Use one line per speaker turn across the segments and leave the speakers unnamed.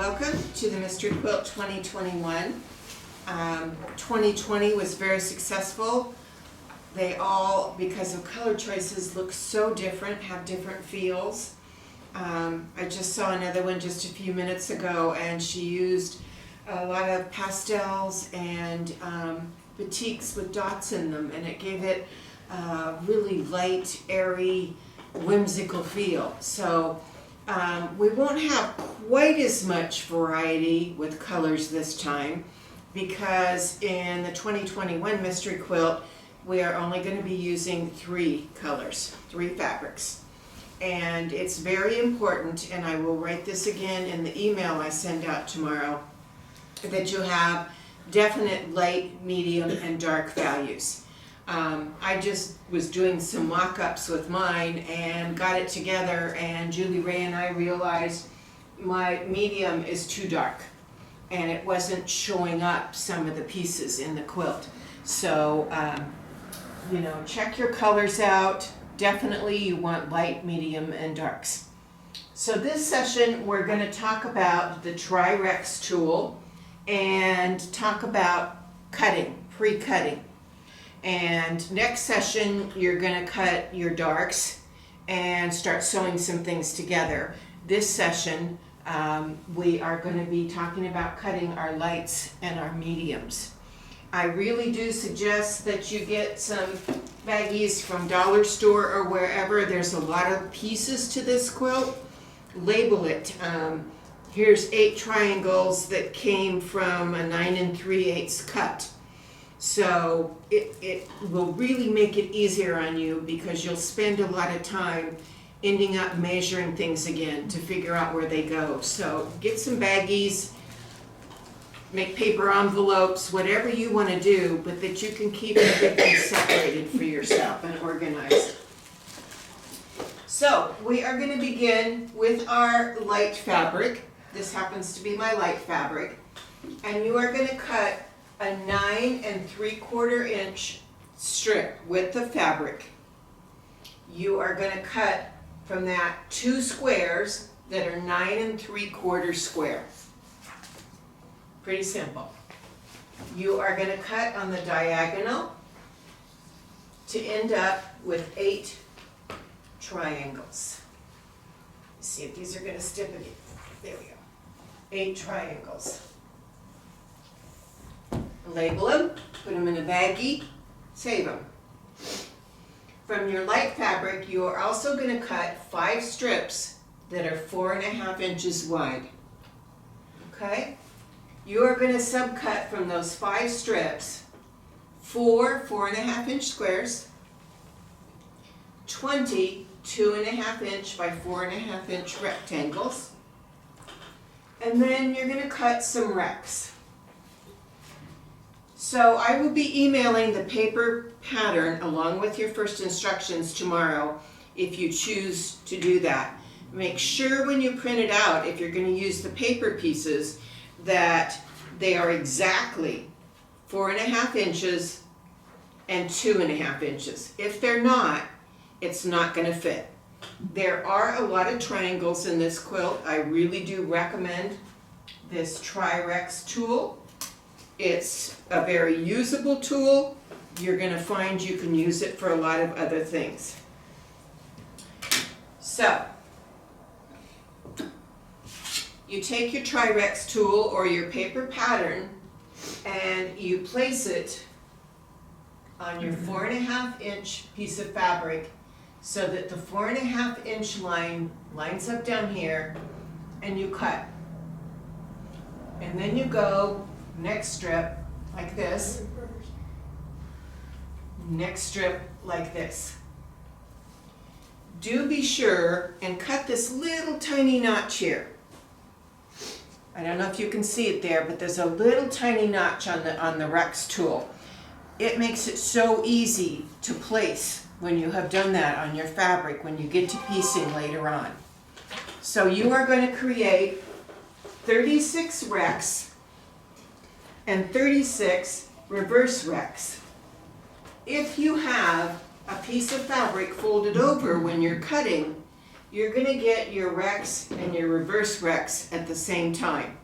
welcome to the Mystery Quilt 2021. 2020 was very successful. They all, because of color choices, look so different, have different feels. I just saw another one just a few minutes ago, and she used a lot of pastels and batiks with dots in them, and it gave it a really light, airy, whimsical feel. So we won't have quite as much variety with colors this time, because in the 2021 Mystery Quilt we are only going to be using 3 colors, 3 fabrics. And it's very important, and I will write this again in the email I send out tomorrow, that you have definite light, medium, and dark values. I just was doing some mock-ups with mine and got it together, and Julie Ray and I realized my medium is too dark and it wasn't showing up some of the pieces in the quilt. So, you know, check your colors out. Definitely you want light, medium, and darks. So this session we're going to talk about the Tri-Rex tool and talk about cutting, pre-cutting. And next session you're going to cut your darks and start sewing some things together. This session we are going to be talking about cutting our lights and our mediums. I really do suggest that you get some baggies from Dollar Store or wherever. There's a lot of pieces to this quilt. Label it. Here's 8 triangles that came from a 9 3/8 cut. So it will really make it easier on you, because you'll spend a lot of time ending up measuring things again to figure out where they go. So get some baggies, make paper envelopes, whatever you want to do, but that you can keep everything separated for yourself and organized. So we are going to begin with our light fabric. This happens to be my light fabric. And you are going to cut a 9 3/4 inch strip with the fabric. You are going to cut from that 2 squares that are 9 3/4 square. Pretty simple. You are going to cut on the diagonal to end up with 8 triangles. Let's see if these are going to stick again. There we go. 8 triangles. Label them, put them in a baggie, save them. From your light fabric, you are also going to cut 5 strips that are 4.5 inches wide. Okay? You are going to subcut from those 5 strips 4 4.5 inch squares, 20 2.5 inch by 4.5 inch rectangles, and then you're going to cut some rects. So I will be emailing the paper pattern along with your first instructions tomorrow if you choose to do that. Make sure when you print it out, if you're going to use the paper pieces, that they are exactly 4.5 inches and 2.5 inches. If they're not, it's not going to fit. There are a lot of triangles in this quilt. I really do recommend this Tri-Rex tool. It's a very usable tool. You're going to find you can use it for a lot of other things. So, you take your Tri-Rex tool or your paper pattern and you place it on your 4.5 inch piece of fabric so that the 4.5 inch line lines up down here, and you cut. And then you go next strip like this, next strip like this. Do be sure and cut this little tiny notch here. I don't know if you can see it there, but there's a little tiny notch on the Rex tool. It makes it so easy to place when you have done that on your fabric when you get to piecing later on. So you are going to create 36 Rex and 36 reverse Rex. If you have a piece of fabric folded over when you're cutting, you're gonna get your Rex and your reverse Rex at the same time,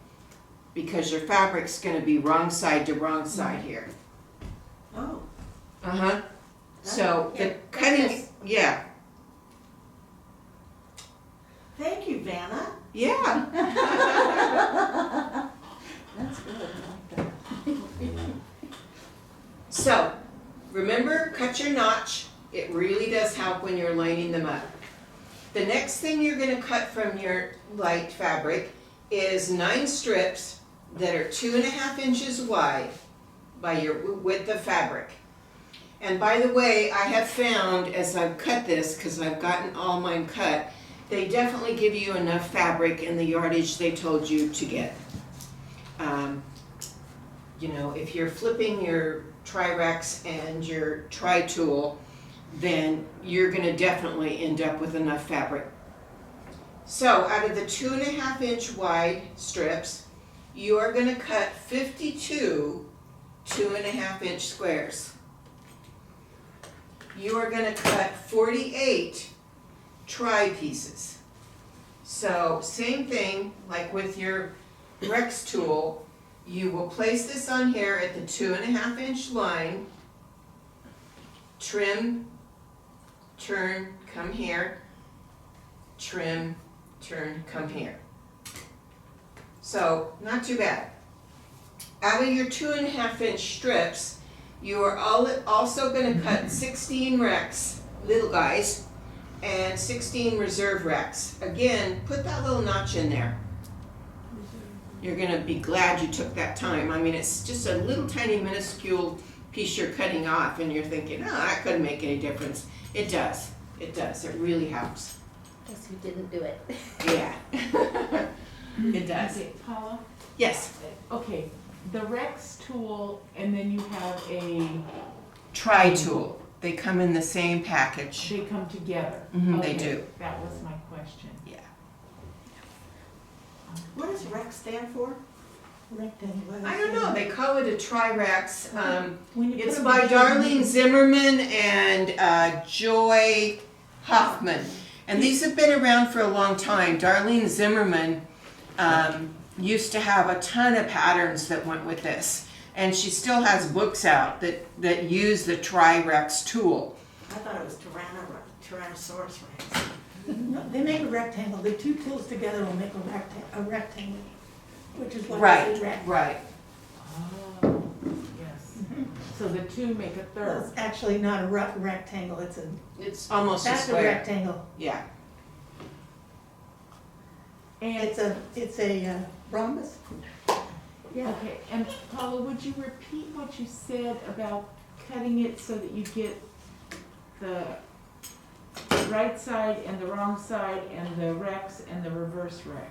because your fabric's gonna be wrong side to wrong side here.
Oh.
Uh-huh. So the
Okay,
cutting,
yes.
yeah,
Thank you, Vanna.
yeah.
That's good, I like that.
So, remember, cut your notch. It really does help when you're lining them up. The next thing you're gonna cut from your light fabric is 9 strips that are 2.5 inches wide by your width of fabric. And by the way, I have found as I've cut this, because I've gotten all mine cut, they definitely give you enough fabric in the yardage they told you to get. You know, if you're flipping your Tri-Rex and your Tri-Tool, then you're gonna definitely end up with enough fabric. So out of the 2.5 inch wide strips, you are gonna cut 52 2.5 inch squares. You are gonna cut 48 tri-pieces. So same thing, like with your Rex tool, you will place this on here at the 2.5 inch line, trim, turn, come here, trim, turn, come here. So, not too bad. Out of your 2.5 inch strips, you are also going to cut 16 Rex, little guys, and 16 reserve Rex. Again, put that little notch in there. You're going to be glad you took that time. I mean, it's just a little tiny minuscule piece you're cutting off and you're thinking, oh, that couldn't make any difference. It does. It does. It really helps.
Guess who didn't do it?
Yeah. It does.
Okay, Paula?
Yes.
Okay, the Rex tool, and then you have a,
Tri-tool. They come in the same package.
they come together.
Mhm, they
Okay,
do.
That was my question.
Yeah.
What does REC stand for?
Rectangle.
I don't know. They call it a Tri-Rex.
When you
It's
put
by
them together-
Darlene Zimmerman and Joy Hoffman. And these have been around for a long time. Darlene Zimmerman used to have a ton of patterns that went with this. And she still has books out that use the Tri-Rex tool.
I thought it was Tyrannosaurus Rex.
No, they make a rectangle, the two tools together will make a rectangle, which is what
Right,
is rec.
right.
Oh, yes. So the two make a
Well,
third.
it's actually not a rectangle,
It's almost a
that's a
square.
rectangle.
Yeah.
And,
It's a rhombus. Yeah.
okay, and Paula, would you repeat what you said about cutting it so that you get the right side and the wrong side and the Rex and the reverse Rex?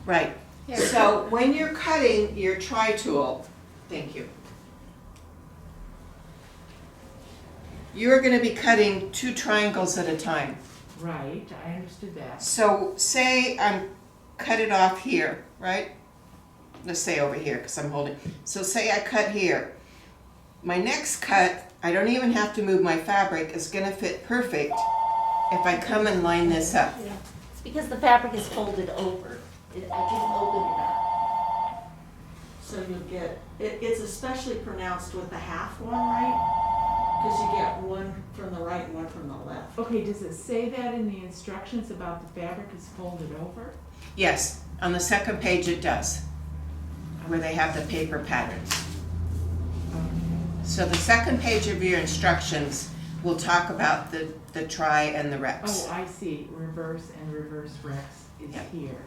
Right.
Here.
So when you're cutting your tri-tool, thank you. You're going to be cutting 2 triangles at a time.
Right, I understood that.
So say I'm cut it off here, right? Let's say over here because I'm holding. So say I cut here. My next cut, I don't even have to move my fabric, is going to fit perfect if I come and line this up.
Yeah.
It's because the fabric is folded over. I didn't open it up.
So you'll get, it's especially pronounced with the half one, right? Because you get one from the right and one from the left.
Okay, does it say that in the instructions about the fabric is folded over?
Yes, on the second page it does, where they have the paper patterns. So the second page of your instructions will talk about the tri and the rex.
Oh, I see, reverse and reverse Rex is
Yep.
here.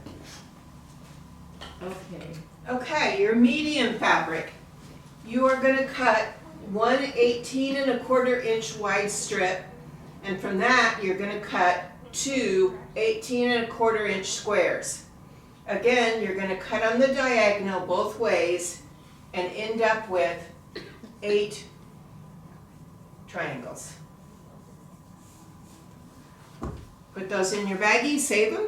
Okay,
Okay, your medium fabric. You are going to cut one 18¼ inch wide strip, and from that you're going to cut 2 18¼ inch squares. Again, you're going to cut on the diagonal both ways and end up with 8 triangles. Put those in your baggie, save them.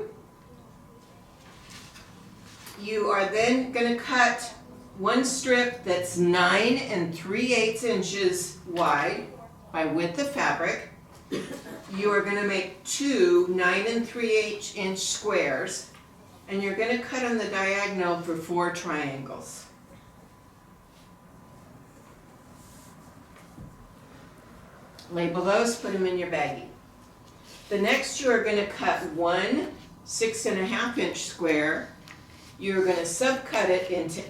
You are then going to cut one strip that's 9 3/8 inches wide by width of fabric, you are gonna make two 9 3/8 squares, and you're gonna cut on the diagonal for 4 triangles. Label those, put them in your baggie. The next you are gonna cut one 6 1/2 square. You're gonna subcut it into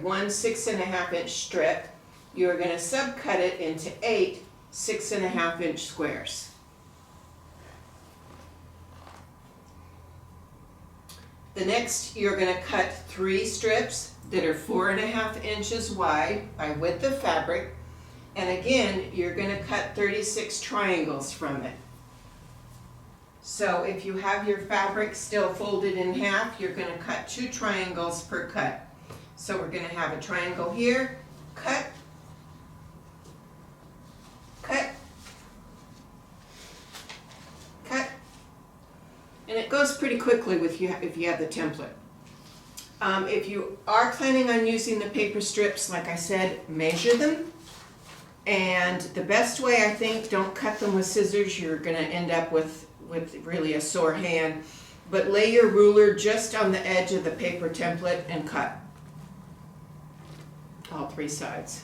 one 6 1/2 strip. You're gonna subcut it into 8 6 1/2 squares. The next, you're gonna cut 3 strips that are 4 1/2 wide by width of fabric. And again, you're gonna cut 36 triangles from it. So if you have your fabric still folded in half, you're gonna cut 2 triangles per cut. So we're gonna have a triangle here, cut, cut, cut. And it goes pretty quickly if you have the template. If you are planning on using the paper strips, like I said, measure them. And the best way, I think, don't cut them with scissors. You're gonna end up with really a sore hand. But lay your ruler just on the edge of the paper template and cut all 3 sides.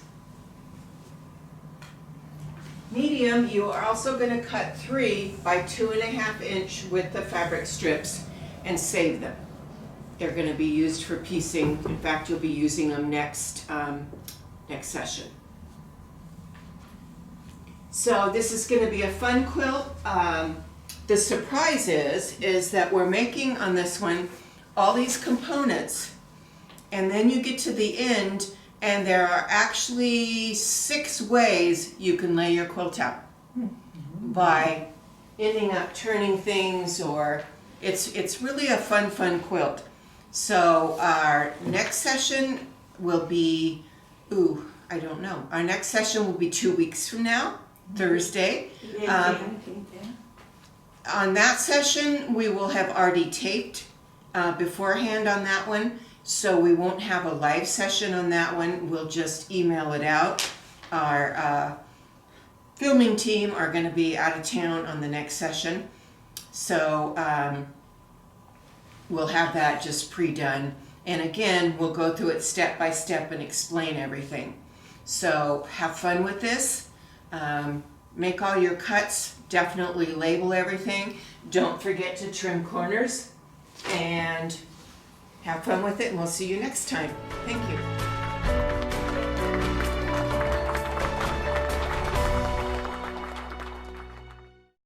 Medium, you are also gonna cut 3 by 2 1/2 width of fabric strips and save them. They're gonna be used for piecing. In fact, you'll be using them next session. So this is going to be a fun quilt. The surprise is that we're making on this one all these components, and then you get to the end and there are actually 6 ways you can lay your quilt out by ending up turning things, or it's really a fun quilt. So our next session will be, our next session will be 2 weeks from now. Thursday. On that session, we will have already taped beforehand on that one, so we won't have a live session on that one. We'll just email it out. Our filming team are going to be out of town on the next session, so we'll have that just pre-done. And again, we'll go through it step by step and explain everything. So have fun with this. Make all your cuts, definitely label everything. Don't forget to trim corners, and have fun with it, and we'll see you next time. Thank you.